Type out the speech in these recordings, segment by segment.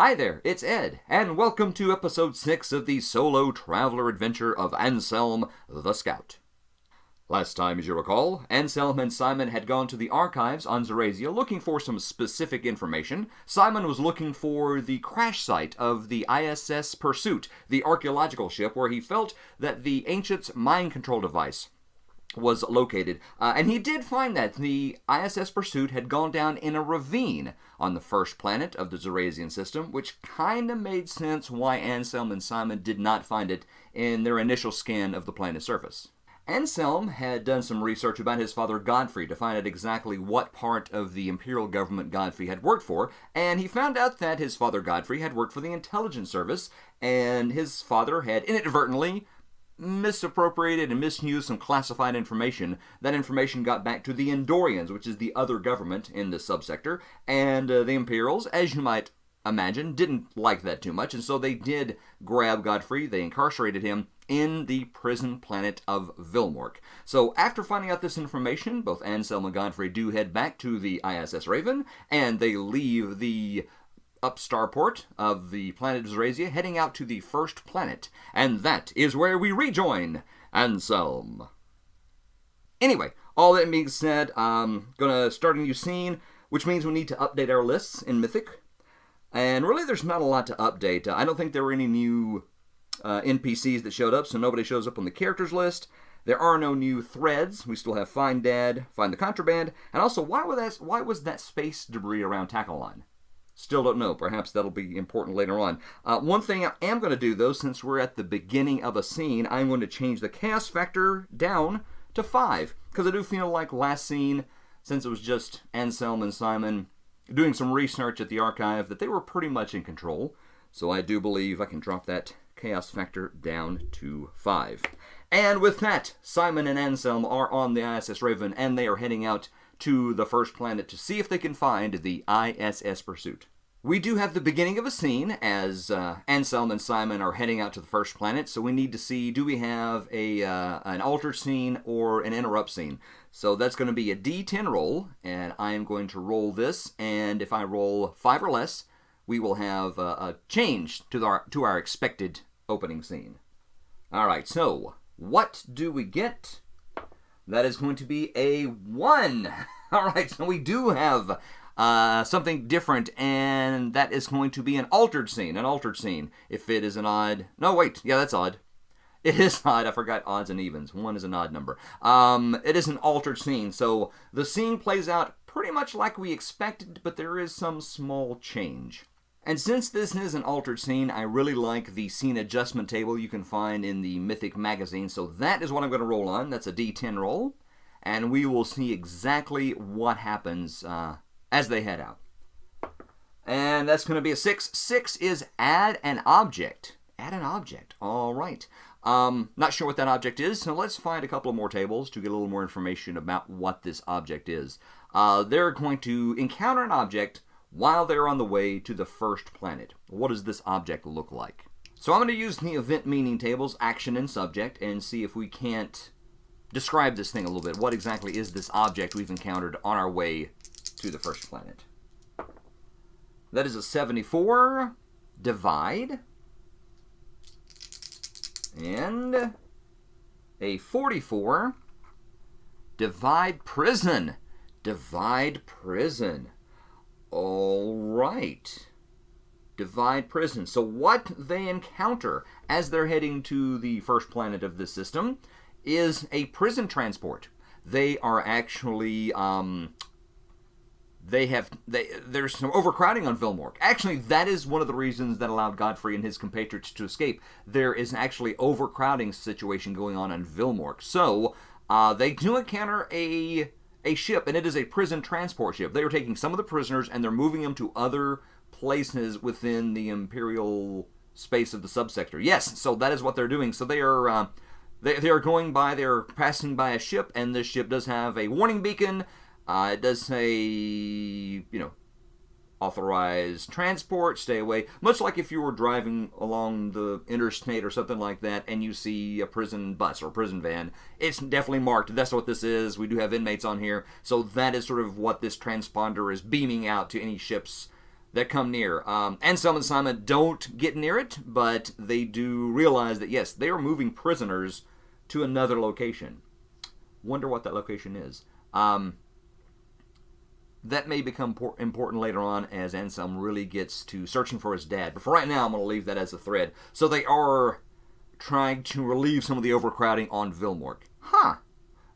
Hi there, it's Ed, and welcome to episode 6 of the solo traveler adventure of Anselm the Scout. Last time, as you recall, Anselm and Symon had gone to the archives on Zerasia looking for some specific information. Symon was looking for the crash site of the ISS Pursuit, the archaeological ship where he felt that the Ancients' mind control device was located. And he did find that the ISS Pursuit had gone down in a ravine on the first planet of the Zerasian system, which kind of made sense why Anselm and Symon did not find it in their initial scan of the planet's surface. Anselm had done some research about his father Godfrey to find out exactly what part of the imperial government Godfrey had worked for, and he found out that his father Godfrey had worked for the intelligence service, and his father had inadvertently misappropriated and misused some classified information. That information got back to the Endorians, which is the other government in the subsector, and the Imperials, as you might imagine, didn't like that too much, and so they did grab Godfrey. They incarcerated him in the prison planet of Vilmork. So after finding out this information, both Anselm and Godfrey do head back to the ISS Raven, and they leave the upstarport of the planet of Zerasia, heading out to the first planet, and that is where we rejoin Anselm. Anyway, all that being said, I'm gonna start a new scene, which means we need to update our lists in Mythic, and really there's not a lot to update. I don't think there were any new NPCs that showed up, so nobody shows up on the characters list. There are no new threads. We still have Find Dad, Find the Contraband, and also why was that space debris around Tackleon? Still don't know. Perhaps that'll be important later on. One thing I am going to do, though, since we're at the beginning of a scene, I'm going to change the chaos factor down to 5. Because I do feel like last scene, since it was just Anselm and Symon doing some research at the archive, that they were pretty much in control. So I do believe I can drop that chaos factor down to 5. And with that, Symon and Anselm are on the ISS Raven, and they are heading out to the first planet to see if they can find the ISS Pursuit. We do have the beginning of a scene as Anselm and Symon are heading out to the first planet, so we need to see, do we have an altered scene or an interrupt scene? So that's going to be a D10 roll, and I am going to roll this, and if I roll 5 or less, we will have a change to our expected opening scene. Alright, so what do we get? That is going to be a 1. Alright, so we do have something different, and that is going to be an altered scene. An altered scene. If it is an odd... No, wait. Yeah, that's odd. It is odd. I forgot odds and evens. 1 is an odd number. It is an altered scene. So the scene plays out pretty much like we expected, but there is some small change. And since this is an altered scene, I really like the scene adjustment table you can find in the Mythic magazine. So that is what I'm going to roll on. That's a D10 roll. And we will see exactly what happens as they head out. And that's going to be a 6. 6 is add an object. Add an object. All right. Not sure what that object is, so let's find a couple of more tables to get a little more information about what this object is. They're going to encounter an object while they're on the way to the first planet. What does this object look like? So I'm going to use the event meaning tables, action and subject, and see if we can't describe this thing a little bit. What exactly is this object we've encountered on our way to the first planet? That is a 74, divide, and a 44, divide prison. Divide prison. All right. Divide prison. So what they encounter as they're heading to the first planet of this system is a prison transport. They are actually, there's some overcrowding on Vilmork. Actually, that is one of the reasons that allowed Godfrey and his compatriots to escape. There is actually overcrowding situation going on Vilmork. So, they do encounter a ship, and it is a prison transport ship. They are taking some of the prisoners, and they're moving them to other places within the Imperial space of the subsector. Yes, so that is what they're doing. So they are they're passing by a ship, and this ship does have a warning beacon. It does say, authorized transport, stay away. Much like if you were driving along the interstate or something like that and you see a prison bus or prison van, it's definitely marked. That's what this is. We do have inmates on here. So that is sort of what this transponder is beaming out to any ships that come near. Anselm and Symon don't get near it, but they do realize that, yes, they are moving prisoners to another location. Wonder what that location is. That may become important later on as Anselm really gets to searching for his dad. But for right now, I'm going to leave that as a thread. So they are trying to relieve some of the overcrowding on Vilmork. Huh.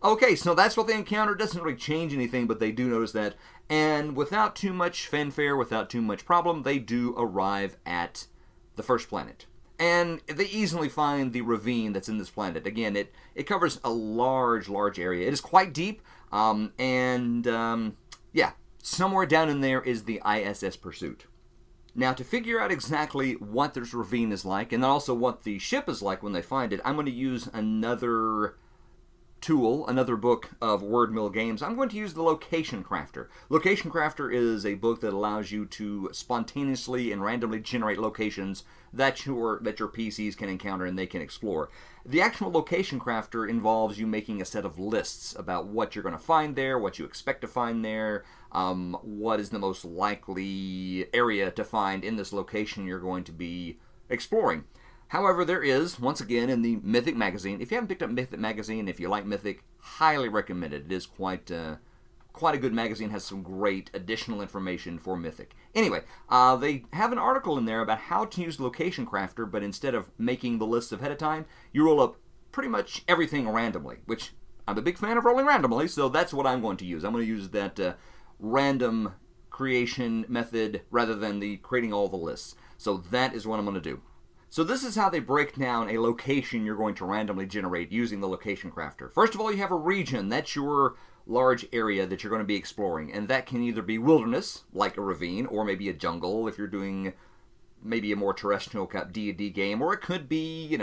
Okay, so that's what they encounter. Doesn't really change anything, but they do notice that. And without too much fanfare, without too much problem, they do arrive at the first planet. And they easily find the ravine that's in this planet. Again, it covers a large area. It is quite deep, yeah, somewhere down in there is the ISS Pursuit. Now, to figure out exactly what this ravine is like, and also what the ship is like when they find it, I'm going to use another tool, another book of word mill games. I'm going to use the Location Crafter. Location Crafter is a book that allows you to spontaneously and randomly generate locations that your PCs can encounter and they can explore. The actual Location Crafter involves you making a set of lists about what you're going to find there, what you expect to find there, what is the most likely area to find in this location you're going to be exploring. However, there is, once again, in the Mythic magazine. If you haven't picked up Mythic magazine, if you like Mythic, highly recommend it. It is quite a good magazine, has some great additional information for Mythic. Anyway, they have an article in there about how to use Location Crafter, but instead of making the lists ahead of time, you roll up pretty much everything randomly, which I'm a big fan of rolling randomly, so that's what I'm going to use. I'm going to use that random creation method rather than the creating all the lists. So that is what I'm going to do. So this is how they break down a location you're going to randomly generate using the Location Crafter. First of all, you have a region. That's your large area that you're going to be exploring. And that can either be wilderness, like a ravine, or maybe a jungle if you're doing maybe a more terrestrial D&D game. Or it could be,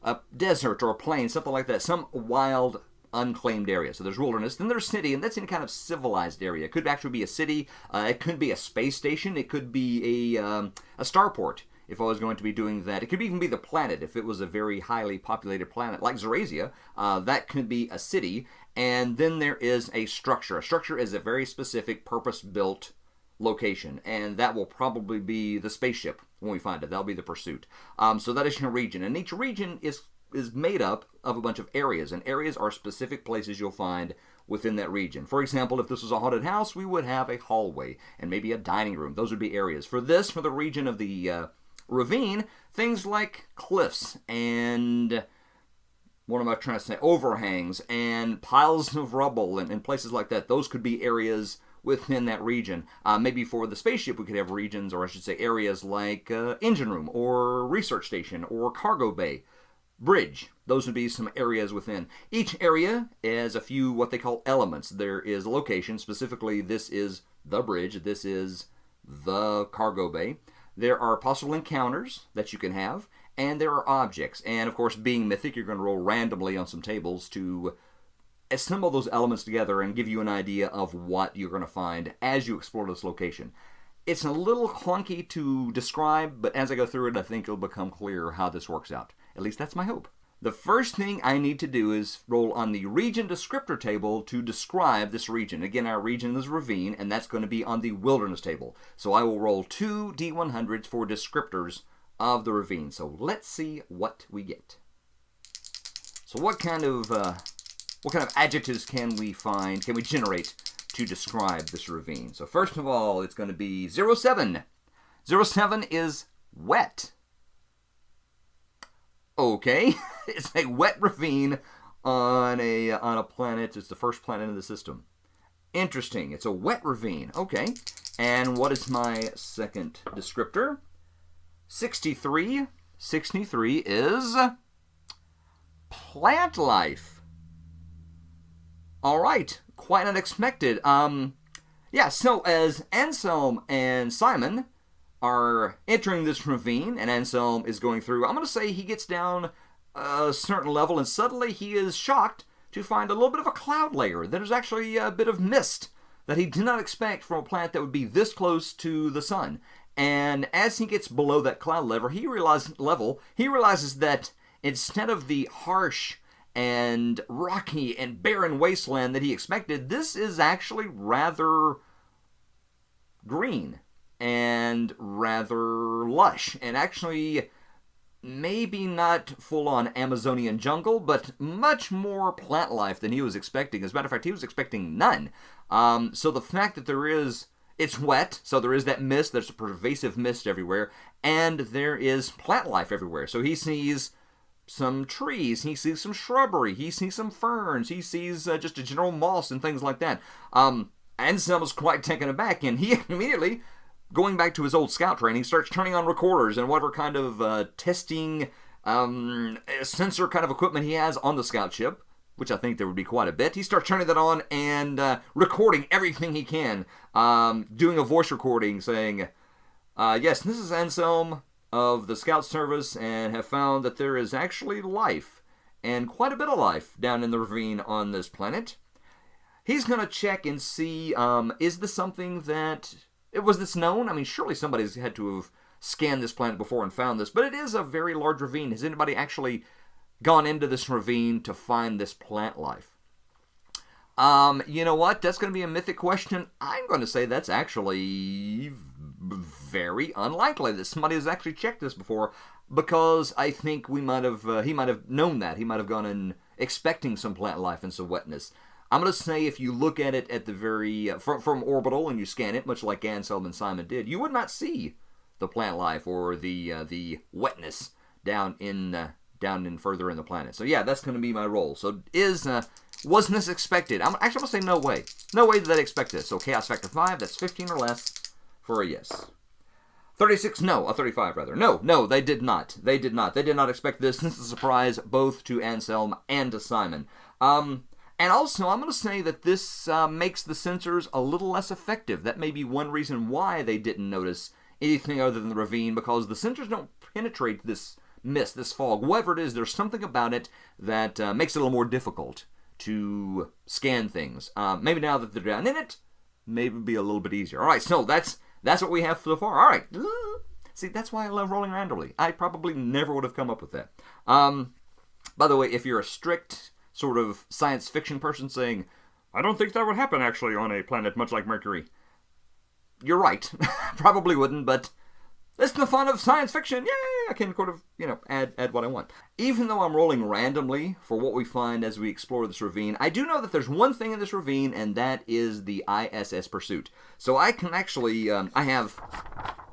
a desert or a plain, something like that. Some wild, unclaimed area. So there's wilderness. Then there's city, and that's in a kind of civilized area. It could actually be a city. It could be a space station. It could be a starport. If I was going to be doing that, it could even be the planet. If it was a very highly populated planet like Zorasia, that could be a city. And then there is a structure. A structure is a very specific, purpose-built location, and that will probably be the spaceship when we find it. That'll be the Pursuit. So that is your region, and each region is made up of a bunch of areas, and areas are specific places you'll find within that region. For example, if this was a haunted house, we would have a hallway and maybe a dining room. Those would be areas. For the region of the ravine, things like cliffs and what am I trying to say? Overhangs and piles of rubble and places like that. Those could be areas within that region. Maybe for the spaceship, we could have regions, or I should say areas like engine room or research station or cargo bay, bridge. Those would be some areas within. Each area has a few what they call elements. There is a location. Specifically, this is the bridge. This is the cargo bay. There are possible encounters that you can have, and there are objects. And, of course, being Mythic, you're going to roll randomly on some tables to assemble those elements together and give you an idea of what you're going to find as you explore this location. It's a little clunky to describe, but as I go through it, I think it'll become clear how this works out. At least that's my hope. The first thing I need to do is roll on the region descriptor table to describe this region. Again, our region is ravine, and that's going to be on the wilderness table. So I will roll 2 D100s for descriptors of the ravine. So let's see what we get. So what kind of adjectives can we generate to describe this ravine? So first of all, it's going to be 07. 07 is wet. Okay, it's a wet ravine on a planet. It's the first planet in the system. Interesting. It's a wet ravine. Okay. And what is my second descriptor? 63. 63 is plant life. All right. Quite unexpected. Yeah, so as Anselm and Symon are entering this ravine, and Anselm is going through, I'm going to say he gets down a certain level, and suddenly he is shocked to find a little bit of a cloud layer. There's actually a bit of mist that he did not expect from a planet that would be this close to the sun. And as he gets below that cloud level, he realizes that instead of the harsh and rocky and barren wasteland that he expected, this is actually rather green and rather lush. And actually, maybe not full-on Amazonian jungle, but much more plant life than he was expecting. As a matter of fact, he was expecting none. So the fact that it's wet, so there is that mist, there's a pervasive mist everywhere, and there is plant life everywhere. So he sees some trees, he sees some shrubbery, he sees some ferns, he sees just a general moss and things like that. Anselm was quite taken aback, and he immediately, going back to his old scout training, starts turning on recorders and whatever kind of testing sensor kind of equipment he has on the scout ship, which I think there would be quite a bit. He starts turning that on and recording everything he can, doing a voice recording saying, yes, this is Anselm of the Scout Service, and have found that there is actually life, and quite a bit of life, down in the ravine on this planet. He's going to check and see, is this something that... Was this known? I mean, surely somebody's had to have scanned this planet before and found this, but it is a very large ravine. Has anybody actually gone into this ravine to find this plant life? You know what? That's going to be a mythic question. I'm going to say that's actually very unlikely that somebody has actually checked this before, because I think he might have known that. He might have gone in expecting some plant life and some wetness. I'm going to say if you look at it at the very from orbital and you scan it, much like Anselm and Symon did, you would not see the plant life or the wetness down in further in the planet. So yeah, that's going to be my roll. So wasn't this expected? I'm going to say no way. No way that they expect this. So chaos factor 5, that's 15 or less for a yes. 36, no, a 35 rather. No, they did not. They did not expect this. This is a surprise both to Anselm and to Symon. And also, I'm going to say that this makes the sensors a little less effective. That may be one reason why they didn't notice anything other than the ravine, because the sensors don't penetrate this mist, this fog. Whatever it is, there's something about it that makes it a little more difficult to scan things. Maybe now that they're down in it, maybe it'll be a little bit easier. All right, so that's what we have so far. All right. See, that's why I love rolling randomly. I probably never would have come up with that. By the way, if you're a strict sort of science fiction person saying, I don't think that would happen actually on a planet much like Mercury, you're right. Probably wouldn't, but it's the fun of science fiction. Yay! I can sort of, add what I want. Even though I'm rolling randomly for what we find as we explore this ravine, I do know that there's one thing in this ravine, and that is the ISS Pursuit. So I can actually, I have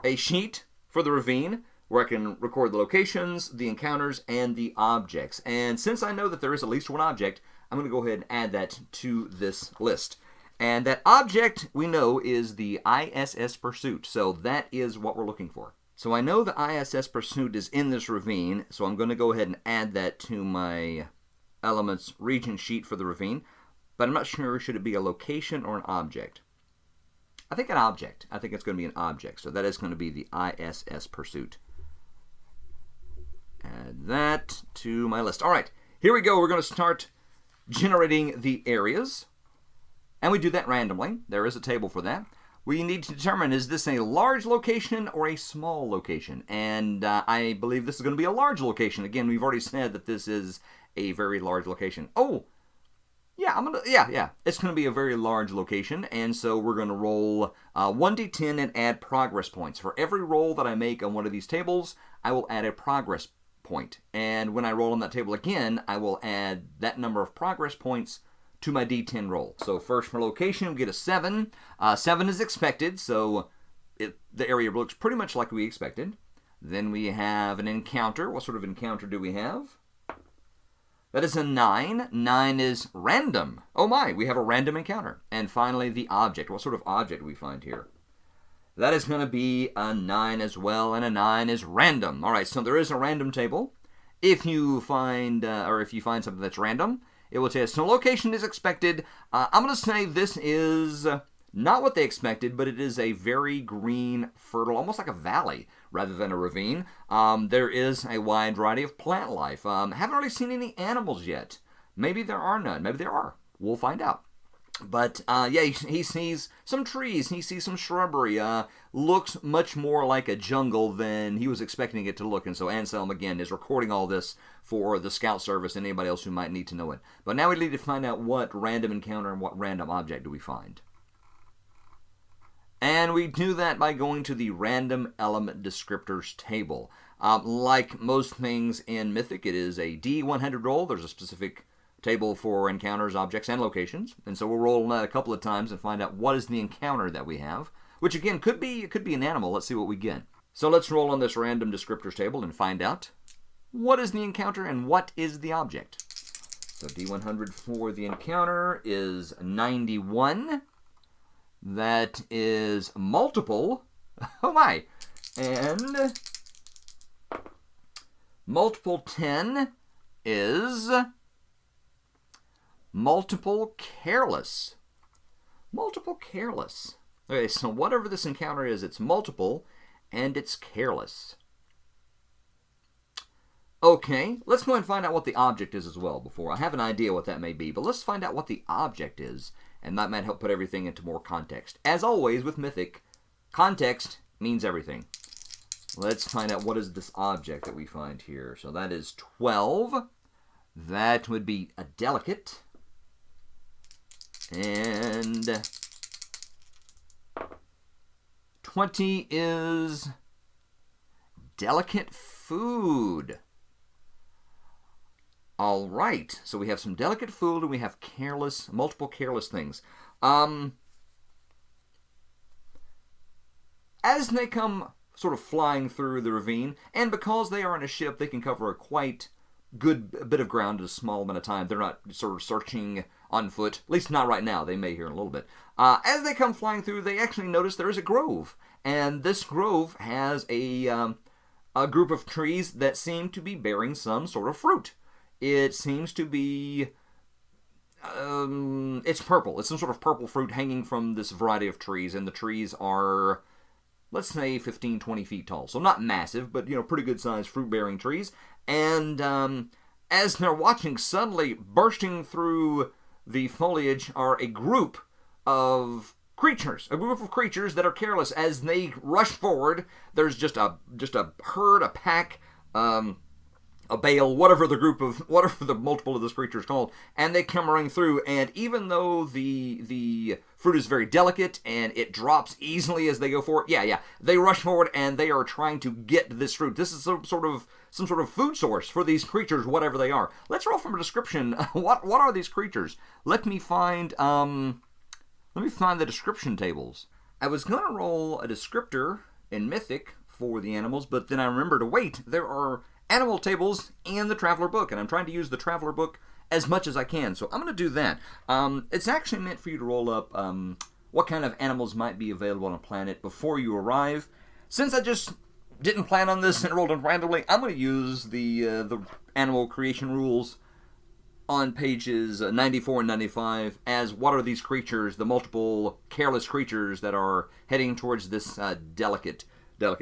a sheet for the ravine where I can record the locations, the encounters, and the objects. And since I know that there is at least one object, I'm going to go ahead and add that to this list. And that object, we know, is the ISS Pursuit. So that is what we're looking for. So I know the ISS Pursuit is in this ravine, so I'm going to go ahead and add that to my elements region sheet for the ravine. But I'm not sure, should it be a location or an object? I think an object. I think it's going to be an object. So that is going to be the ISS Pursuit. Add that to my list. All right, here we go. We're going to start generating the areas. And we do that randomly. There is a table for that. We need to determine, is this a large location or a small location? And I believe this is going to be a large location. Again, we've already said that this is a very large location. Oh, yeah, it's going to be a very large location. And so we're going to roll 1d10 and add progress points. For every roll that I make on one of these tables, I will add a progress point. And when I roll on that table again, I will add that number of progress points to my d10 roll. So first for location, we get a 7. 7 is expected, so the area looks pretty much like we expected. Then we have an encounter. What sort of encounter do we have? That is a 9. 9 is random. Oh my, we have a random encounter. And finally, the object. What sort of object do we find here? That is going to be a 9 as well, and a 9 is random. All right, so there is a random table. If you find something that's random, it will say, so location is expected. I'm going to say this is not what they expected, but it is a very green, fertile, almost like a valley rather than a ravine. There is a wide variety of plant life. Haven't really seen any animals yet. Maybe there are none. Maybe there are. We'll find out. But, he sees some trees, he sees some shrubbery, looks much more like a jungle than he was expecting it to look, and so Anselm, again, is recording all this for the Scout Service and anybody else who might need to know it. But now we need to find out what random encounter and what random object do we find. And we do that by going to the random element descriptors table. Like most things in Mythic, it is a D100 roll. There's a specific table for encounters, objects, and locations. And so we'll roll that a couple of times and find out what is the encounter that we have, which again could be an animal. Let's see what we get. So let's roll on this random descriptors table and find out what is the encounter and what is the object. So D100 for the encounter is 91. That is multiple. Oh my. And multiple 10 is multiple careless. Multiple careless. Okay, so whatever this encounter is, it's multiple and it's careless. Okay, let's go ahead and find out what the object is as well before. I have an idea what that may be, but let's find out what the object is, and that might help put everything into more context. As always with Mythic, context means everything. Let's find out what is this object that we find here. So that is 12. That would be a delicate. And 20 is delicate food. All right, so we have some delicate food and we have careless, multiple careless things. As they come sort of flying through the ravine, and because they are in a ship, they can cover a quite good bit of ground in a small amount of time. They're not sort of searching on foot, at least not right now. They may here in a little bit. As they come flying through, they actually notice there is a grove, and this grove has a group of trees that seem to be bearing some sort of fruit. It seems to be, it's purple. It's some sort of purple fruit hanging from this variety of trees, and the trees are, let's say, 15, 20 feet tall. So not massive, but, pretty good-sized fruit-bearing trees. And as they're watching, suddenly bursting through the foliage are a group of creatures. A group of creatures that are careless. As they rush forward, there's just a herd, a pack, a bale, whatever the multiple of this creature is called, and they come running through, and even though the fruit is very delicate and it drops easily as they go forward, they rush forward and they are trying to get this fruit. This is some sort of food source for these creatures, whatever they are. Let's roll from a description. What are these creatures? Let me find the description tables. I was gonna roll a descriptor in Mythic for the animals, but then I remembered, wait, there are animal tables in the Traveler book, and I'm trying to use the Traveler book as much as I can, so I'm going to do that. It's actually meant for you to roll up what kind of animals might be available on a planet before you arrive. Since I just didn't plan on this and rolled them randomly, I'm going to use the animal creation rules on pages 94 and 95 as what are these creatures, the multiple careless creatures that are heading towards this delicate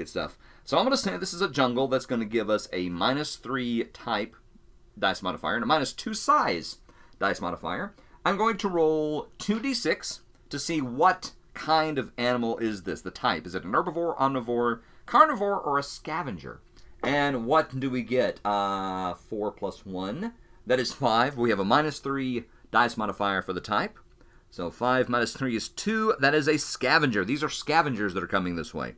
stuff. So I'm going to say this is a jungle that's going to give us a -3 type dice modifier and a -2 size dice modifier. I'm going to roll 2d6 to see what kind of animal is this, the type. Is it an herbivore, omnivore, carnivore, or a scavenger? And what do we get? 4 plus 1. That is 5. We have a -3 dice modifier for the type. So 5 minus 3 is 2. That is a scavenger. These are scavengers that are coming this way.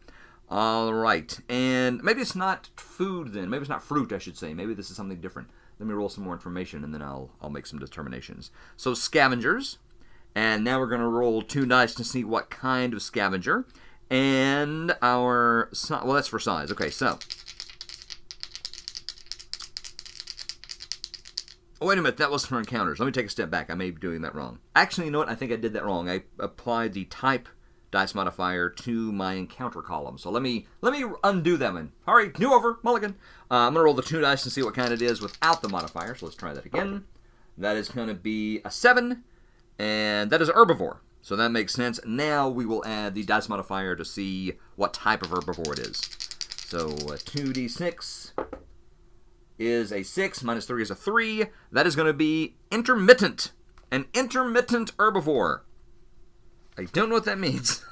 All right, and maybe it's not food then. Maybe it's not fruit, I should say. Maybe this is something different. Let me roll some more information, and then I'll make some determinations. So scavengers, and now we're going to roll 2 dice to see what kind of scavenger. And well, that's for size. Okay, so. Oh, wait a minute, that was for encounters. Let me take a step back. I may be doing that wrong. Actually, you know what? I think I did that wrong. I applied the type dice modifier to my encounter column. So let me undo that one. All right, new over, mulligan. I'm going to roll the 2 dice and see what kind it is without the modifier. So let's try that again. That is going to be a 7, and that is an herbivore. So that makes sense. Now we will add the dice modifier to see what type of herbivore it is. So 2d6 is a 6, minus 3 is a 3. That is going to be intermittent. An intermittent herbivore. I don't know what that means.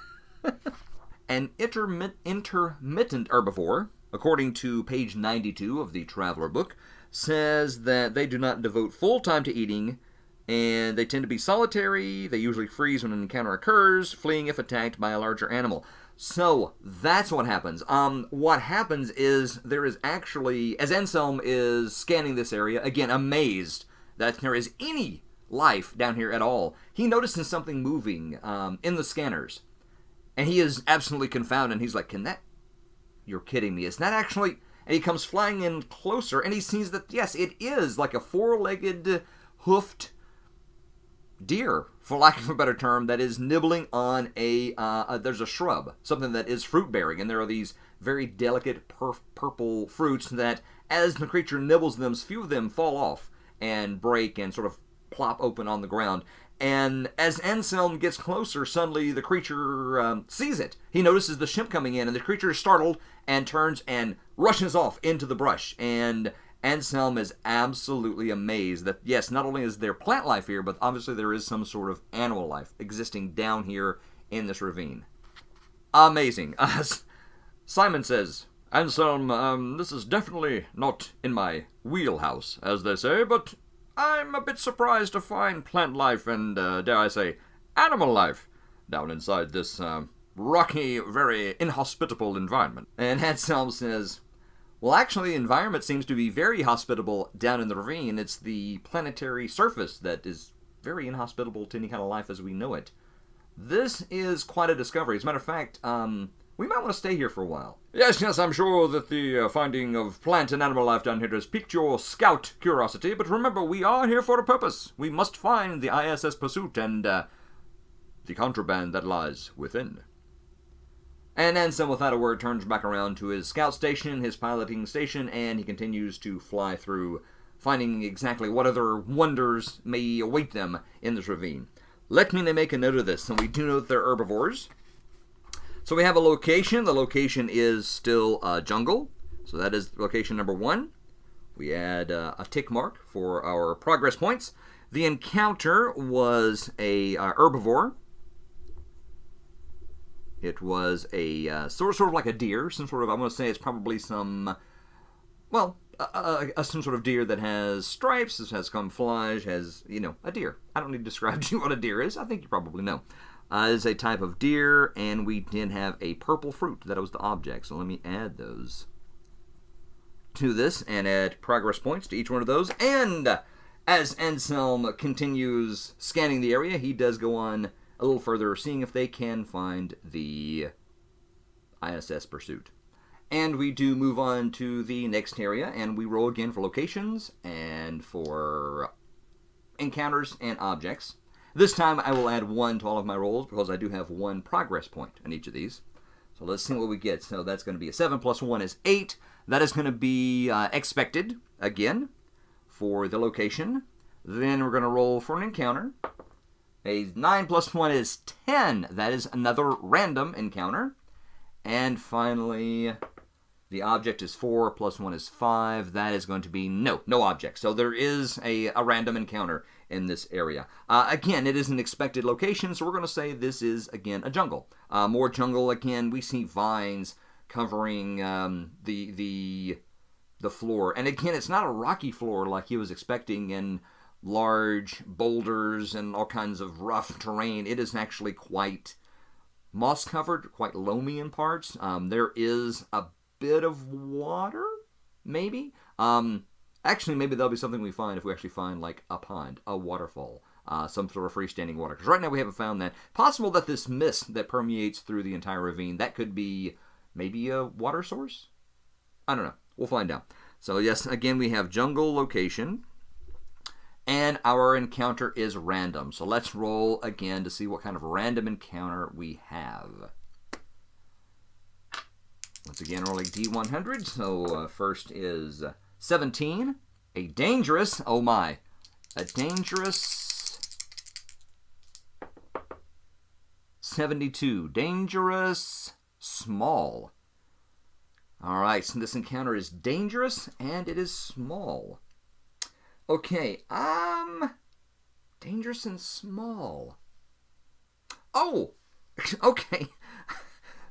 An intermittent herbivore, according to page 92 of the Traveler book, says that they do not devote full time to eating And they tend to be solitary. They usually freeze when an encounter occurs, fleeing if attacked by a larger animal. So that's what happens. What happens is there is actually, as Anselm is scanning this area, again, amazed that there is any life down here at all, he notices something moving in the scanners. And he is absolutely confounded. And he's like, you're kidding me. Is that actually... And he comes flying in closer, and he sees that, yes, it is like a four-legged, hoofed deer, for lack of a better term, that is nibbling on there's a shrub, something that is fruit-bearing, and there are these very delicate purple fruits that, as the creature nibbles them, few of them fall off and break and sort of plop open on the ground. And as Anselm gets closer, suddenly the creature sees it. He notices the ship coming in, and the creature is startled and turns and rushes off into the brush. And Anselm is absolutely amazed that, yes, not only is there plant life here, but obviously there is some sort of animal life existing down here in this ravine. Amazing. Symon says, Anselm, this is definitely not in my wheelhouse, as they say, but I'm a bit surprised to find plant life and, dare I say, animal life down inside this rocky, very inhospitable environment. And Anselm says, well, actually, the environment seems to be very hospitable down in the ravine. It's the planetary surface that is very inhospitable to any kind of life as we know it. This is quite a discovery. As a matter of fact, we might want to stay here for a while. Yes, I'm sure that the finding of plant and animal life down here has piqued your scout curiosity, but remember, we are here for a purpose. We must find the ISS Pursuit and the contraband that lies within. And Anselm, without a word, turns back around to his scout station, his piloting station, and he continues to fly through, finding exactly what other wonders may await them in this ravine. Let me make a note of this. So we do know that they're herbivores. So we have a location. The location is still jungle. So that is location number 1. We add a tick mark for our progress points. The encounter was a herbivore. It was a sort of like a deer, some sort of, I'm going to say it's probably some, well, some sort of deer that has stripes, has camouflage, has, a deer. I don't need to describe to you what a deer is. I think you probably know. It is a type of deer, and we did have a purple fruit. That was the object. So let me add those to this and add progress points to each one of those. And as Anselm continues scanning the area, he does go on a little further, seeing if they can find the ISS Pursuit. And we do move on to the next area, and we roll again for locations and for encounters and objects. This time I will add 1 to all of my rolls because I do have 1 progress point in each of these. So let's see what we get. So that's going to be a 7 plus 1 is 8. That is going to be expected, again, for the location. Then we're going to roll for an encounter. A 9 plus 1 is 10. That is another random encounter. And finally, the object is 4 plus 1 is 5. That is going to be no object. So there is a random encounter in this area. Again, it is an expected location, so we're going to say this is, again, a jungle. More jungle, again, we see vines covering the floor. And again, it's not a rocky floor like he was expecting in large boulders and all kinds of rough terrain. It is actually quite moss-covered, quite loamy in parts. There is a bit of water, maybe. Actually, maybe that'll be something we find if we actually find, like, a pond, a waterfall, some sort of freestanding water. Because right now we haven't found that. Possible that this mist that permeates through the entire ravine, that could be maybe a water source? I don't know. We'll find out. So, yes, again, we have jungle location. And our encounter is random. So let's roll again to see what kind of random encounter we have. Once again, rolling D100. So first is 17. A dangerous, oh my, a dangerous 72. Dangerous small. All right, so this encounter is dangerous and it is small. Okay, dangerous and small. Oh, okay.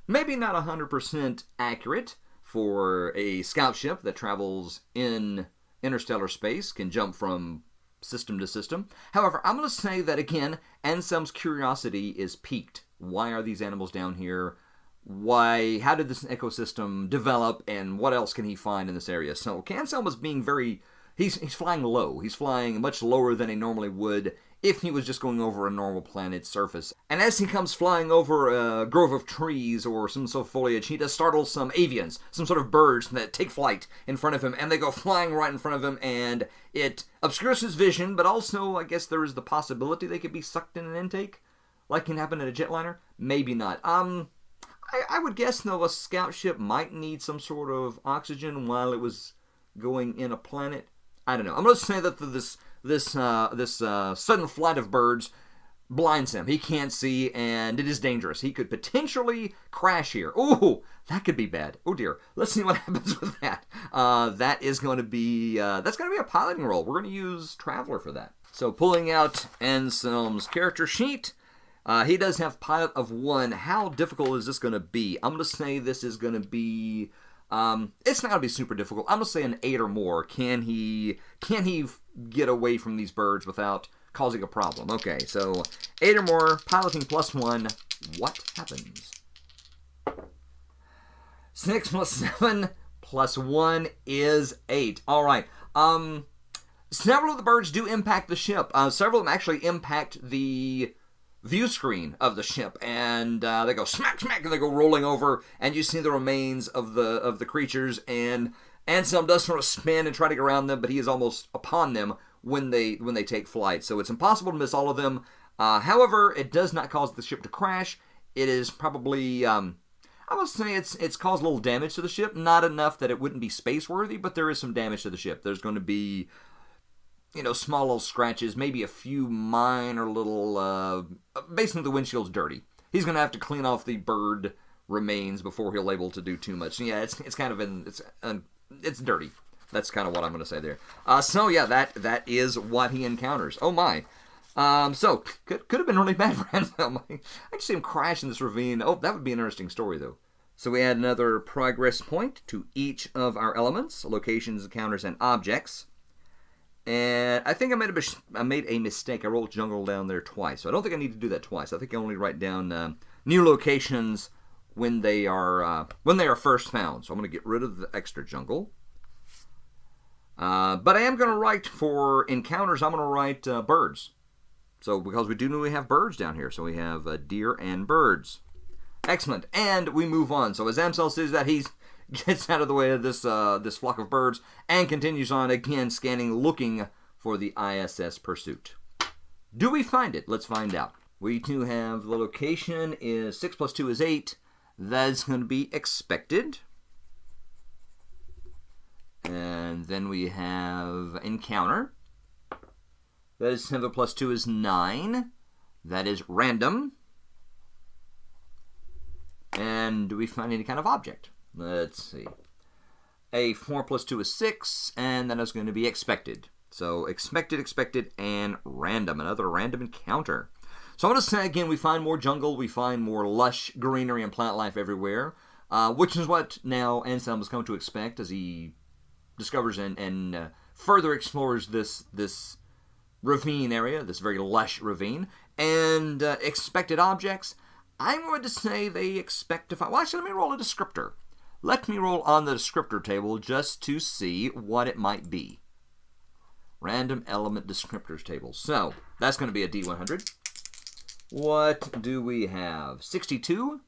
Maybe not 100% accurate for a scout ship that travels in interstellar space, can jump from system to system. However, I'm going to say that, again, Anselm's curiosity is piqued. Why are these animals down here? Why? How did this ecosystem develop, and what else can he find in this area? So Anselm was being very... He's flying low. He's flying much lower than he normally would if he was just going over a normal planet's surface. And as he comes flying over a grove of trees or some sort of foliage, he does startle some avians, some sort of birds that take flight in front of him, and they go flying right in front of him, and it obscures his vision, but also, I guess there is the possibility they could be sucked in an intake, like can happen in a jetliner. Maybe not. I would guess, though, a scout ship might need some sort of oxygen while it was going in a planet. I don't know. I'm going to say that this sudden flight of birds blinds him. He can't see, and it is dangerous. He could potentially crash here. Ooh, that could be bad. Oh dear. Let's see what happens with that. That is going to be that's going to be a piloting role. We're going to use Traveler for that. So pulling out Anselm's character sheet. He does have pilot of 1. How difficult is this going to be? I'm going to say this is going to be... it's not going to be super difficult. I'm going to say an 8 or more. Can he get away from these birds without causing a problem? Okay, so 8 or more, piloting plus 1. What happens? 6 plus 7 plus 1 is 8. All right. Several of the birds do impact the ship. Several of them actually impact the view screen of the ship, and they go smack, smack, and they go rolling over, and you see the remains of the creatures, and Anselm does sort of spin and try to get around them, but he is almost upon them when they take flight. So it's impossible to miss all of them. However, it does not cause the ship to crash. It is probably, I would say it's caused a little damage to the ship. Not enough that it wouldn't be space-worthy, but there is some damage to the ship. There's going to be, small little scratches, maybe a few minor little, basically the windshield's dirty. He's going to have to clean off the bird remains before he'll be able to do too much. So yeah, it's kind of it's dirty. That's kind of what I'm going to say there. So yeah, that is what he encounters. Oh my. So could have been really bad for Anselm. I can see him crash in this ravine. Oh, that would be an interesting story though. So we add another progress point to each of our elements, locations, encounters, and objects. And I think I made a mistake. I rolled jungle down there twice. So I don't think I need to do that twice. I think I only write down new locations when they are first found. So I'm going to get rid of the extra jungle. But I am going to write for encounters, I'm going to write birds. So because we do know we have birds down here. So we have deer and birds. Excellent. And we move on. So as Anselm says that, he gets out of the way of this flock of birds and continues on again, scanning, looking for the ISS Pursuit. Do we find it? Let's find out. We do have the location is 6 plus 2 is 8. That's going to be expected. And then we have encounter. That is 7 plus 2 is 9. That is random. And do we find any kind of object? Let's see. A 4 plus 2 is 6, and that is going to be expected. So expected, and random. Another random encounter. So I want to say again, we find more jungle, we find more lush greenery and plant life everywhere, which is what now Anselm has come to expect as he discovers and further explores this ravine area, this very lush ravine. And expected objects, I'm going to say they expect to find... Well, actually, let me roll a descriptor. Let me roll on the descriptor table just to see what it might be. Random element descriptors table. So, that's going to be a D100. What do we have? 62.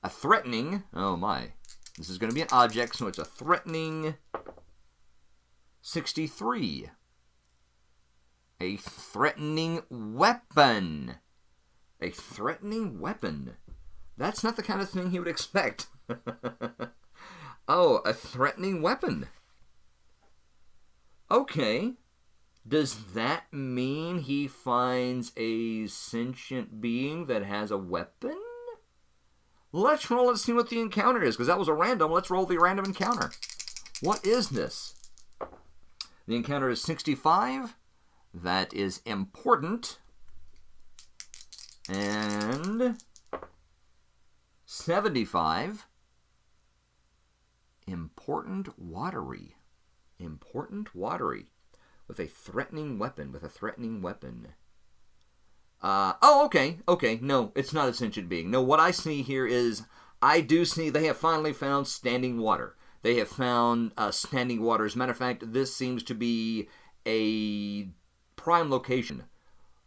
A threatening. Oh my. This is going to be an object, so it's a threatening 63. A threatening weapon. A threatening weapon. That's not the kind of thing he would expect. Oh, a threatening weapon. Okay. Does that mean he finds a sentient being that has a weapon? Let's roll and see what the encounter is, because that was a random. Let's roll the random encounter. What is this? The encounter is 65. That is important. And 75. Important watery. Important watery. With a threatening weapon. With a threatening weapon. Oh, okay. Okay, no, it's not a sentient being. No, what I see here is, I do see they have finally found standing water. They have found standing water. As a matter of fact, this seems to be a prime location.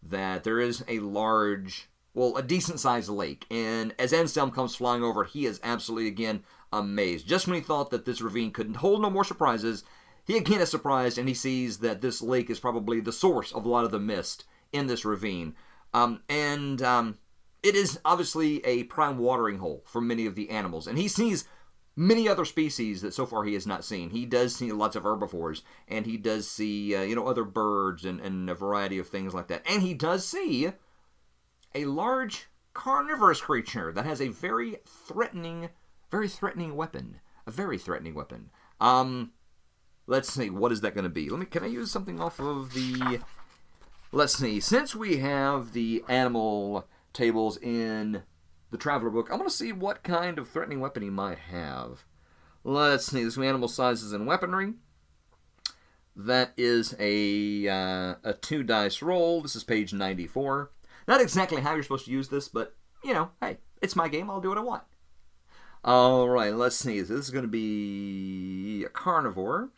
That there is a large, well, a decent-sized lake. And as Anselm comes flying over, he is absolutely, again, amazed. Just when he thought that this ravine couldn't hold no more surprises, he again is surprised, and he sees that this lake is probably the source of a lot of the mist in this ravine. It is obviously a prime watering hole for many of the animals. And he sees many other species that so far he has not seen. He does see lots of herbivores, and he does see, other birds and a variety of things like that. And he does see a large carnivorous creature that has a very threatening weapon. A very threatening weapon. Let's see, what is that going to be? Can I use something off of the... Let's see, since we have the animal tables in the Traveler book, I want to see what kind of threatening weapon he might have. Let's see, this animal sizes and weaponry. That is a 2 dice roll. This is page 94. Not exactly how you're supposed to use this, but, hey, it's my game. I'll do what I want. All right, let's see. So this is going to be a carnivore.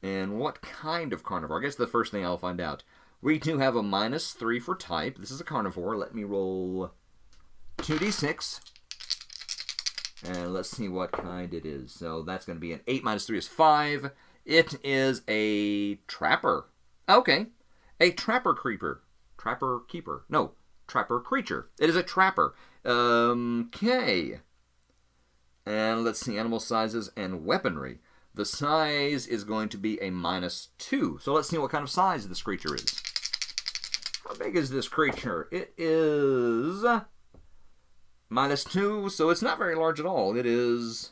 And what kind of carnivore? I guess the first thing I'll find out. We do have a -3 for type. This is a carnivore. Let me roll 2d6. And let's see what kind it is. So that's going to be an 8 minus 3 is 5. It is a trapper. Okay. A trapper creeper. Trapper keeper. No, trapper creature. It is a trapper. Okay. And let's see, animal sizes and weaponry. The size is going to be a -2. So let's see what kind of size this creature is. How big is this creature? It is -2, so it's not very large at all. It is...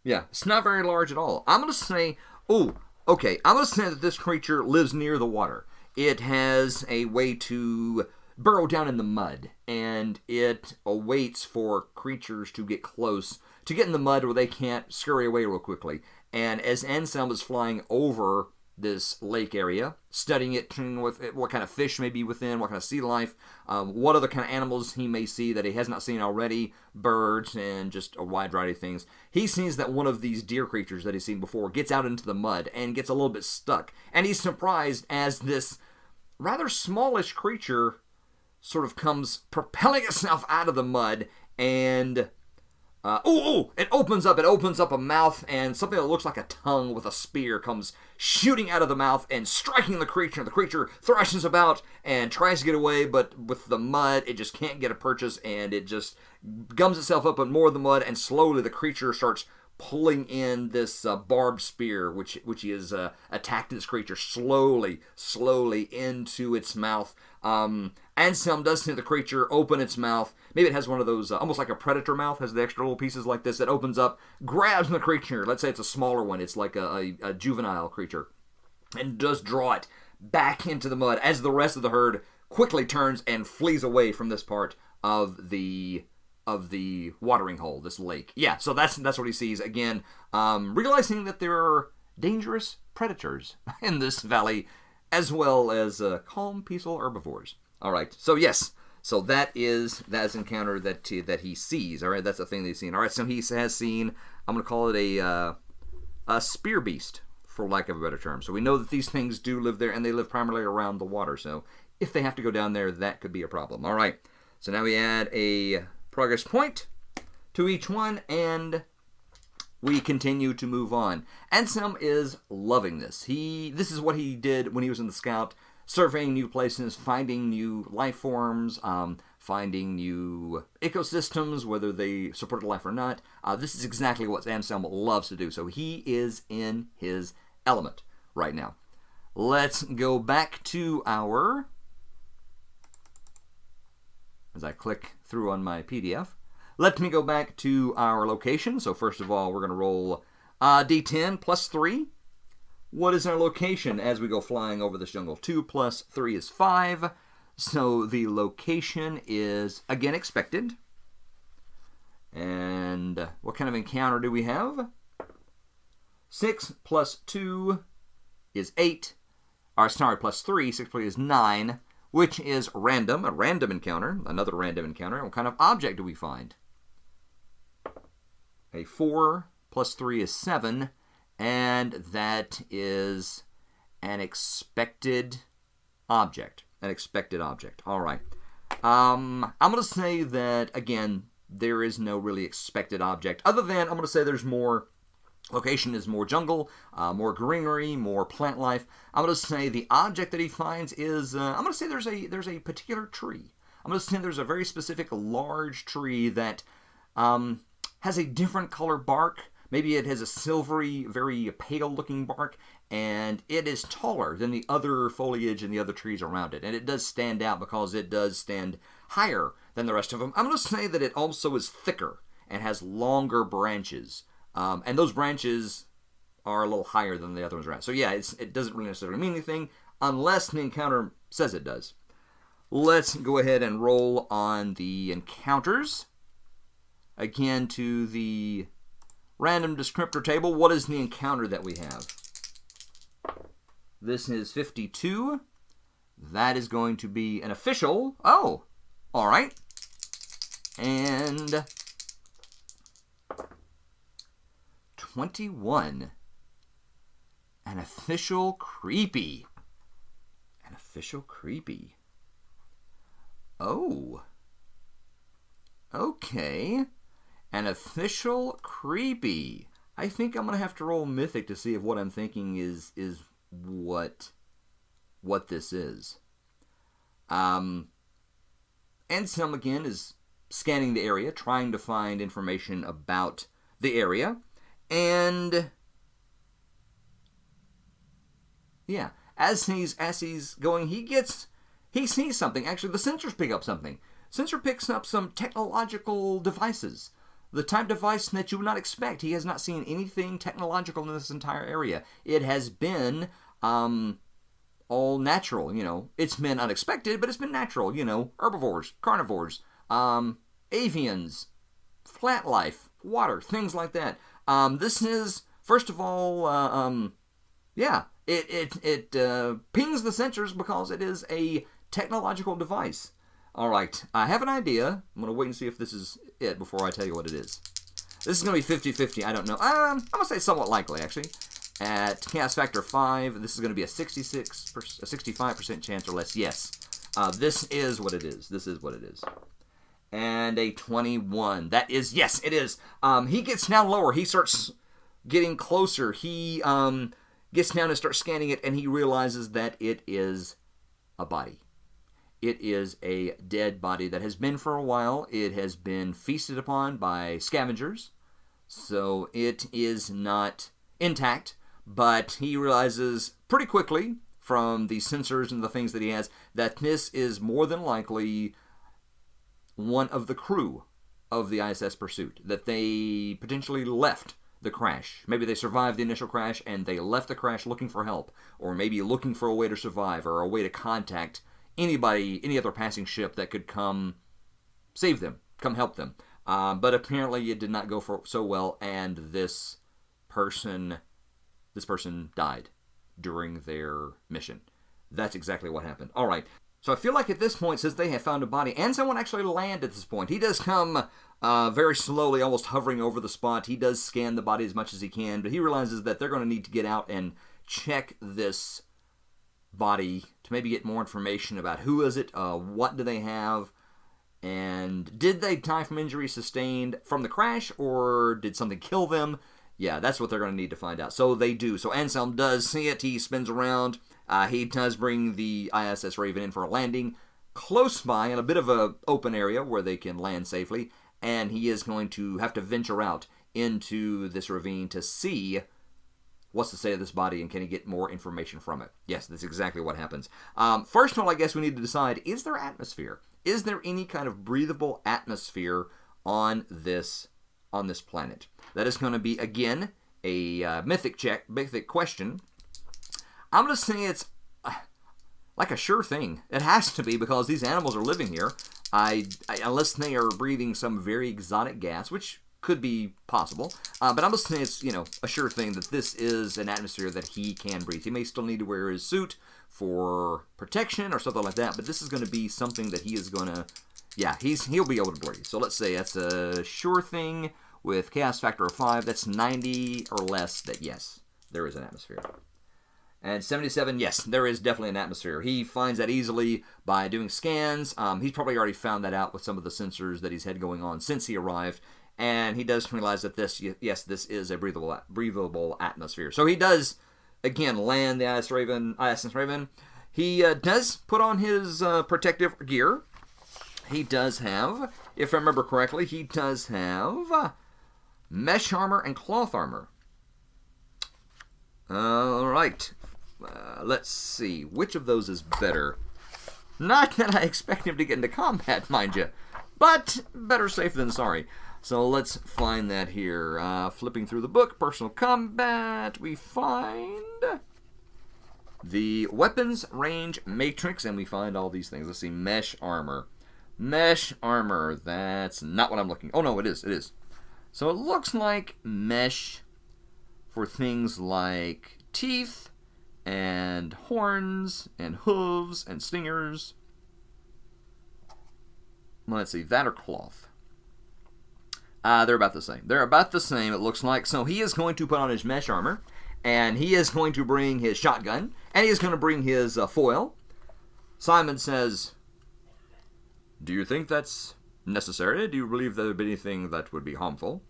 Yeah, it's not very large at all. I'm going to say... Oh, okay. I'm going to say that this creature lives near the water. It has a way to burrow down in the mud, and it awaits for creatures to get close, to get in the mud where they can't scurry away real quickly. And as Anselm is flying over this lake area, studying it, with what kind of fish may be within, what kind of sea life, what other kind of animals he may see that he has not seen already, birds, and just a wide variety of things. He sees that one of these deer creatures that he's seen before gets out into the mud and gets a little bit stuck. And he's surprised as this rather smallish creature sort of comes propelling itself out of the mud, and it opens up a mouth, and something that looks like a tongue with a spear comes shooting out of the mouth and striking the creature. The creature thrashes about and tries to get away, but with the mud, it just can't get a purchase, and it just gums itself up in more of the mud, and slowly the creature starts pulling in this barbed spear, which he has attacked this creature slowly into its mouth. Anselm does see the creature open its mouth. Maybe it has one of those, almost like a predator mouth, has the extra little pieces like this that opens up, grabs the creature. Let's say it's a smaller one. It's like a juvenile creature. And does draw it back into the mud as the rest of the herd quickly turns and flees away from this part of the watering hole, this lake. Yeah, so that's what he sees. Again, realizing that there are dangerous predators in this valley, as well as calm, peaceful herbivores. All right, so yes, so that is encounter that he sees. All right, that's the thing that he's seen. All right, so he has seen, I'm going to call it a spear beast, for lack of a better term. So we know that these things do live there, and they live primarily around the water. So if they have to go down there, that could be a problem. All right, so now we add a progress point to each one, and we continue to move on. Anselm is loving this. This is what he did when he was in the Scout, surveying new places, finding new life forms, finding new ecosystems, whether they supported life or not. This is exactly what Anselm loves to do. So he is in his element right now. Let's go back to our... As I click through on my PDF, let me go back to our location. So first of all, we're going to roll D10 plus 3. What is our location as we go flying over this jungle? 2 plus 3 is 5. So the location is, again, expected. And what kind of encounter do we have? 6 plus 2 is 8. Or sorry, plus 3. 6 plus 3 is 9, which is random, a random encounter, another random encounter. What kind of object do we find? A 4 plus 3 is 7, and that is an expected object. An expected object. All right. I'm going to say that, again, there is no really expected object, other than I'm going to say there's more, location is more jungle, more greenery, more plant life. I'm going to say the object that he finds is, I'm going to say there's a particular tree. I'm going to say there's a very specific large tree that has a different color bark. Maybe it has a silvery, very pale-looking bark, and it is taller than the other foliage and the other trees around it. And it does stand out because it does stand higher than the rest of them. I'm going to say that it also is thicker and has longer branches. And those branches are a little higher than the other ones around. So yeah, it doesn't really necessarily mean anything unless the encounter says it does. Let's go ahead and roll on the encounters. Again, to the random descriptor table. What is the encounter that we have? This is 52. That is going to be an official. Oh, all right. And 21. An official creepy. An official creepy. Oh. Okay. An official creepy. I think I'm going to have to roll Mythic to see if what I'm thinking is what this is. Anselm again is scanning the area, trying to find information about the area, and yeah, as he's going, he sees something. Actually, the sensors pick up something. Sensor picks up some technological devices. The type of device that you would not expect. He has not seen anything technological in this entire area. It has been all natural, you know. It's been unexpected, but it's been natural, you know. Herbivores, carnivores, avians, plant life, water, things like that. This is, first of all, yeah, it pings the sensors because it is a technological device. All right, I have an idea. I'm going to wait and see if this is it before I tell you what it is. This is going to be 50-50. I don't know. I'm going to say somewhat likely, actually. At chaos factor 5, this is going to be a 65% chance or less. Yes, this is what it is. This is what it is. And a 21. That is, yes, it is. He gets down lower. He starts getting closer. He gets down and starts scanning it, and he realizes that it is a body. It is a dead body that has been for a while. It has been feasted upon by scavengers. So it is not intact, but he realizes pretty quickly from the sensors and the things that he has that this is more than likely one of the crew of the ISS Pursuit, that they potentially left the crash. Maybe they survived the initial crash and they left the crash looking for help, or maybe looking for a way to survive or a way to contact anybody, any other passing ship that could come save them, come help them. But apparently it did not go so well, and this person died during their mission. That's exactly what happened. All right. So I feel like at this point, since they have found a body, and someone actually landed at this point, he does come very slowly, almost hovering over the spot. He does scan the body as much as he can, but he realizes that they're going to need to get out and check this body to maybe get more information about who is it, what do they have, and did they die from injuries sustained from the crash, or did something kill them? Yeah, that's what they're going to need to find out. So they do. So Anselm does see it. He spins around. He does bring the ISS Raven in for a landing close by in a bit of an open area where they can land safely, and he is going to have to venture out into this ravine to see what's the state of this body, and can he get more information from it? Yes, that's exactly what happens. First of all, I guess we need to decide, is there atmosphere? Is there any kind of breathable atmosphere on this planet? That is going to be, again, a mythic question. I'm going to say it's like a sure thing. It has to be, because these animals are living here. Unless they are breathing some very exotic gas, which could be possible. But I'm going to say it's, a sure thing that this is an atmosphere that he can breathe. He may still need to wear his suit for protection or something like that, but this is going to be something that he is going to, he'll be able to breathe. So let's say that's a sure thing with chaos factor of 5. That's 90 or less that, yes, there is an atmosphere. And 77, yes, there is definitely an atmosphere. He finds that easily by doing scans. He's probably already found that out with some of the sensors that he's had going on since he arrived. And he does realize that this is a breathable atmosphere. So he does, again, land the ISS Raven. He does put on his protective gear. He does have, if I remember correctly, he does have mesh armor and cloth armor. All right. Let's see. Which of those is better? Not that I expect him to get into combat, mind you. But better safe than sorry. So let's find that here. Flipping through the book, personal combat, we find the weapons range matrix, and we find all these things. Let's see, mesh armor. Mesh armor, that's not what I'm looking. Oh no, it is. So it looks like mesh for things like teeth and horns and hooves and stingers. Let's see, that or cloth. They're about the same. It looks like. So he is going to put on his mesh armor, and he is going to bring his shotgun, and he is going to bring his foil. Symon says, "Do you think that's necessary? Do you believe there would be anything that would be harmful?"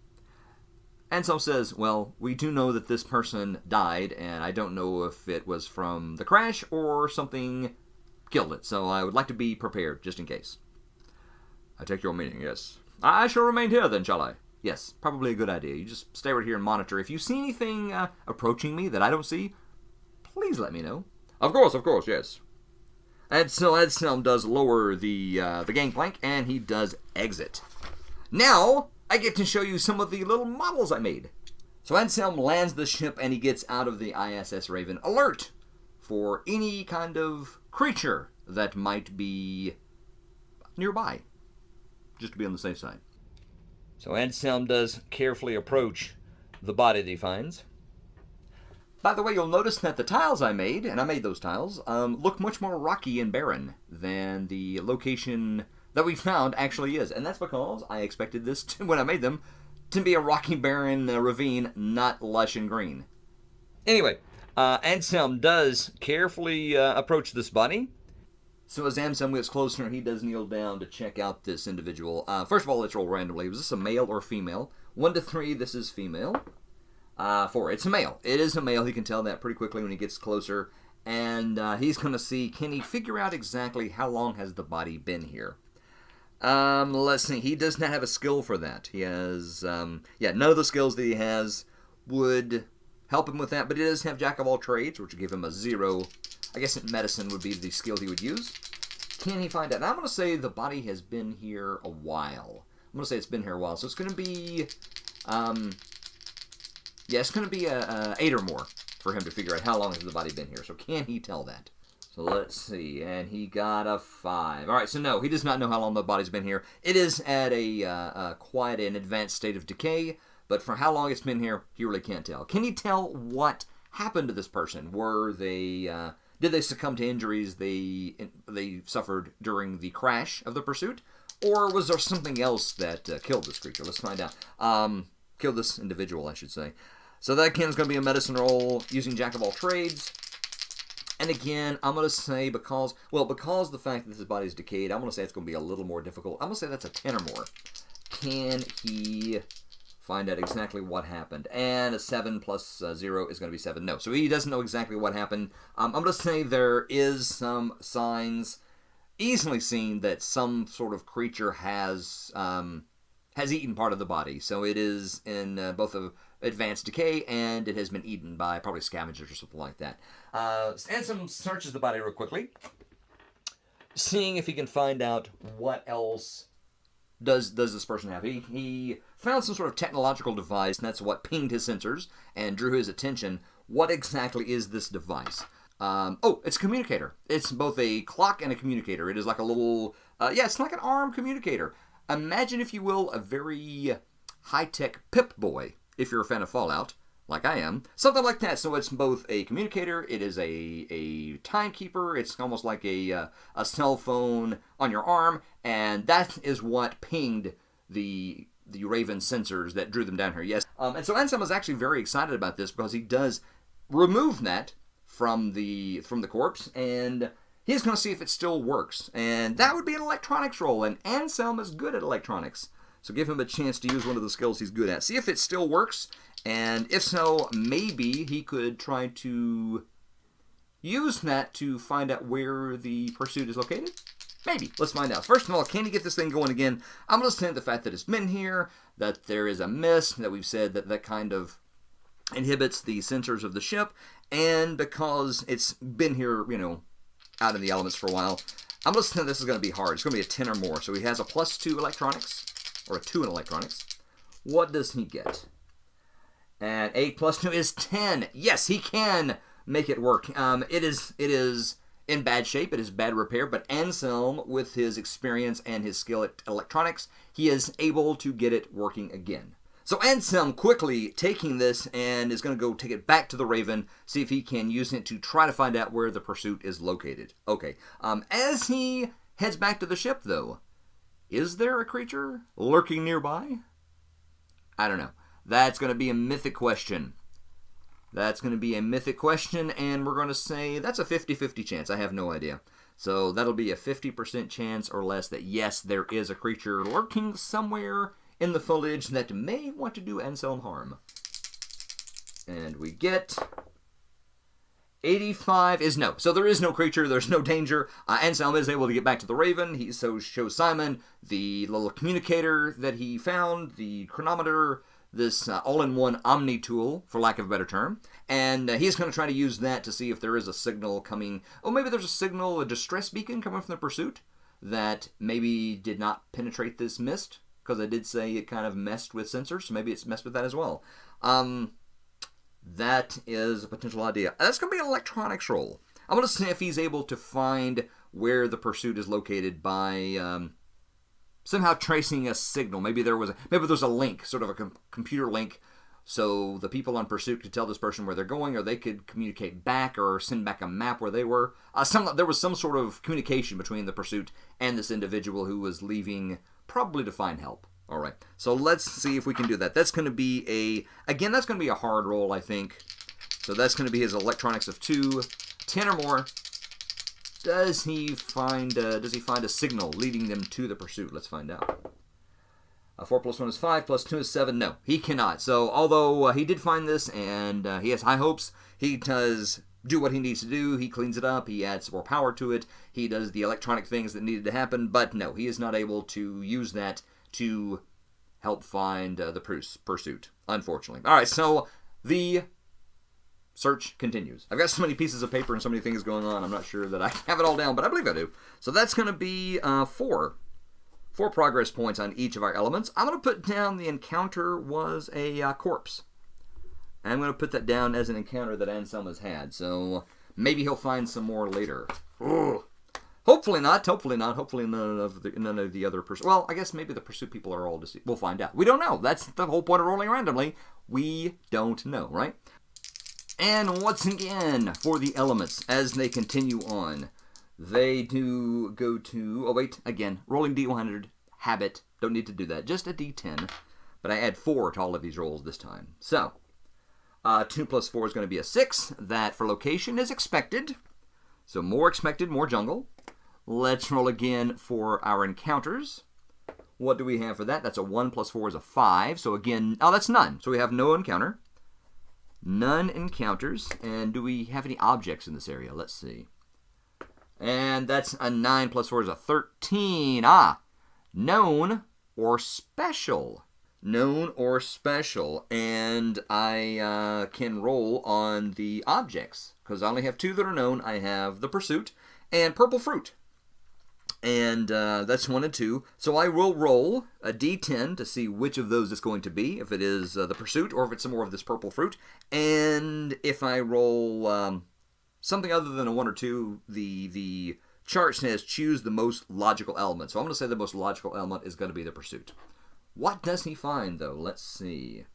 Anselm says, "Well, we do know that this person died, and I don't know if it was from the crash or something killed it, so I would like to be prepared, just in case." "I take your meaning, yes." "I shall remain here, then, shall I?" "Yes, probably a good idea. You just stay right here and monitor. If you see anything approaching me that I don't see, please let me know." Of course, yes." And so Anselm does lower the gangplank, and he does exit. Now, I get to show you some of the little models I made. So Anselm lands the ship, and he gets out of the ISS Raven alert for any kind of creature that might be nearby, just to be on the safe side. So Anselm does carefully approach the body that he finds. By the way, you'll notice that the tiles I made, and I made those tiles, look much more rocky and barren than the location that we found actually is. And that's because I expected this, when I made them, to be a rocky, barren ravine, not lush and green. Anyway, Anselm does carefully approach this body. So as Anselm gets closer, he does kneel down to check out this individual. First of all, let's roll randomly. Was this a male or female? 1 to 3, this is female. 4, it's a male. It is a male. He can tell that pretty quickly when he gets closer. And he's going to see, can he figure out exactly how long has the body been here? Let's see. He does not have a skill for that. He has, none of the skills that he has would help him with that. But he does have Jack of all trades, which would give him a 0. I guess medicine would be the skill he would use. Can he find out? Now, I'm going to say the body has been here a while. I'm going to say it's been here a while. So it's going to be, it's going to be a 8 or more for him to figure out how long has the body been here. So can he tell that? So let's see. And he got a 5. All right, so no, he does not know how long the body's been here. It is at a quite an advanced state of decay. But for how long it's been here, he really can't tell. Can he tell what happened to this person? Were they... Did they succumb to injuries they suffered during the crash of the Pursuit? Or was there something else that killed this creature? Let's find out. Killed this individual, I should say. So that again is going to be a medicine roll using Jack of all trades. And again, I'm going to say because the fact that this body is decayed, I'm going to say it's going to be a little more difficult. I'm going to say that's a 10 or more. Can he find out exactly what happened? And a 7 plus 0 is going to be 7. No, so he doesn't know exactly what happened. I'm going to say there is some signs easily seen that some sort of creature has eaten part of the body. So it is in both of advanced decay, and it has been eaten by probably scavengers or something like that. Anselm searches the body real quickly, seeing if he can find out what else does this person have. He found some sort of technological device, and that's what pinged his sensors and drew his attention. What exactly is this device? It's a communicator. It's both a clock and a communicator. It is like a little, it's like an arm communicator. Imagine, if you will, a very high-tech Pip-Boy, if you're a fan of Fallout, like I am. Something like that. So it's both a communicator, it is a timekeeper, it's almost like a cell phone on your arm, and that is what pinged the Raven sensors that drew them down here. Yes. And so Anselm is actually very excited about this because he does remove that from the corpse, and he's going to see if it still works. And that would be an electronics roll, and Anselm is good at electronics. So give him a chance to use one of the skills he's good at. See if it still works, and if so, maybe he could try to use that to find out where the pursuit is located. Maybe. Let's find out. First of all, can he get this thing going again? I'm going to stand the fact that it's been here, that there is a mist, that we've said that kind of inhibits the sensors of the ship, and because it's been here, out in the elements for a while, I'm going to stand this is going to be hard. It's going to be a 10 or more. So he has a +2 electronics, or a 2 in electronics. What does he get? And 8 + 2 is 10. Yes, he can make it work. It is in bad shape. It is bad repair, but Anselm, with his experience and his skill at electronics, he is able to get it working again. So Anselm quickly taking this and is going to go take it back to the Raven, see if he can use it to try to find out where the pursuit is located. Okay. As he heads back to the ship, though, is there a creature lurking nearby? I don't know. That's going to be a mythic question. That's going to be a mythic question, and we're going to say that's a 50-50 chance. I have no idea. So that'll be a 50% chance or less that, yes, there is a creature lurking somewhere in the foliage that may want to do Anselm harm. And we get 85 is no. So there is no creature, there's no danger. Anselm is able to get back to the Raven. He shows Simon the little communicator that he found, the chronometer, this all-in-one Omni tool, for lack of a better term. And he's going to try to use that to see if there is a signal coming. Oh, maybe there's a signal, a distress beacon coming from the pursuit that maybe did not penetrate this mist, because I did say it kind of messed with sensors, so maybe it's messed with that as well. That is a potential idea. That's going to be an electronics roll. I'm going to see if he's able to find where the pursuit is located by somehow tracing a signal. Maybe there's a link, sort of a computer link, so the people on pursuit could tell this person where they're going, or they could communicate back or send back a map where they were. There was some sort of communication between the pursuit and this individual who was leaving, probably to find help. All right, so let's see if we can do that. That's going to be that's going to be a hard roll, I think. So that's going to be his electronics of 2, 10 or more. Does he find a signal leading them to the pursuit? Let's find out. 4 + 1 is 5, + 2 is 7. No, he cannot. So although he did find this and he has high hopes, he does do what he needs to do. He cleans it up. He adds more power to it. He does the electronic things that needed to happen. But no, he is not able to use that to help find the pursuit, unfortunately. All right, so the search continues. I've got so many pieces of paper and so many things going on, I'm not sure that I have it all down, but I believe I do. So that's going to be 4 progress points on each of our elements. I'm going to put down the encounter was a corpse. I'm going to put that down as an encounter that Anselm has had, so maybe he'll find some more later. Ugh. Hopefully not. Hopefully none of the other pursuit. Well, I guess maybe the pursuit people are all deceived. We'll find out. We don't know. That's the whole point of rolling randomly. We don't know, right? And once again, for the elements, as they continue on, they do go to... Oh, wait. Again, rolling D100. Habit. Don't need to do that. Just a D10. But I add 4 to all of these rolls this time. So, 2 + 4 is going to be a 6. That, for location, is expected. So, more expected, more jungle. Let's roll again for our encounters. What do we have for that? That's a 1 + 4 is a 5. So again, that's none. So we have no encounter. None encounters. And do we have any objects in this area? Let's see. And that's a 9 + 4 is a 13. Known or special. Known or special. And I can roll on the objects, because I only have 2 that are known. I have the pursuit and purple fruit. And that's 1 and 2. So I will roll a D10 to see which of those it's going to be, if it is the pursuit or if it's some more of this purple fruit. And if I roll something other than a 1 or 2, the chart says choose the most logical element. So I'm going to say the most logical element is going to be the pursuit. What does he find, though? Let's see.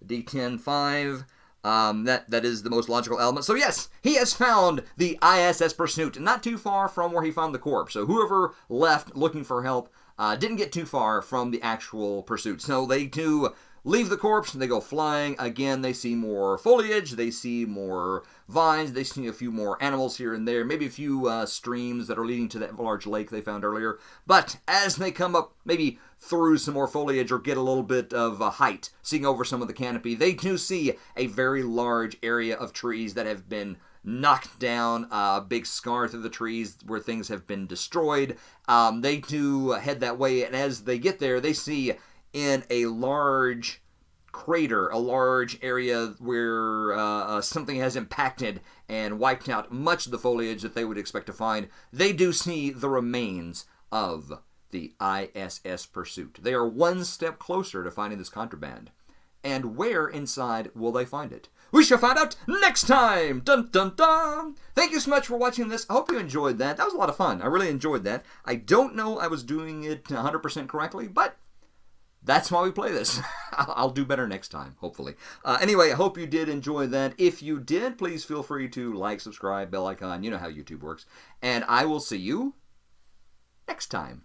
D10 5. That is the most logical element. So yes, he has found the ISS Pursuit, not too far from where he found the corpse. So whoever left looking for help didn't get too far from the actual pursuit. So they do leave the corpse, and they go flying. Again, they see more foliage, they see more vines, they see a few more animals here and there, maybe a few streams that are leading to that large lake they found earlier. But as they come up, maybe through some more foliage or get a little bit of height, seeing over some of the canopy, they do see a very large area of trees that have been knocked down, a big scar through the trees where things have been destroyed. They do head that way, and as they get there, they see in a large crater, a large area where something has impacted and wiped out much of the foliage that they would expect to find, they do see the remains of the ISS Pursuit. They are one step closer to finding this contraband. And where inside will they find it? We shall find out next time! Dun dun dun! Thank you so much for watching this. I hope you enjoyed that. That was a lot of fun. I really enjoyed that. I don't know I was doing it 100% correctly, but that's why we play this. I'll do better next time, hopefully. Anyway, I hope you did enjoy that. If you did, please feel free to like, subscribe, bell icon. You know how YouTube works. And I will see you next time.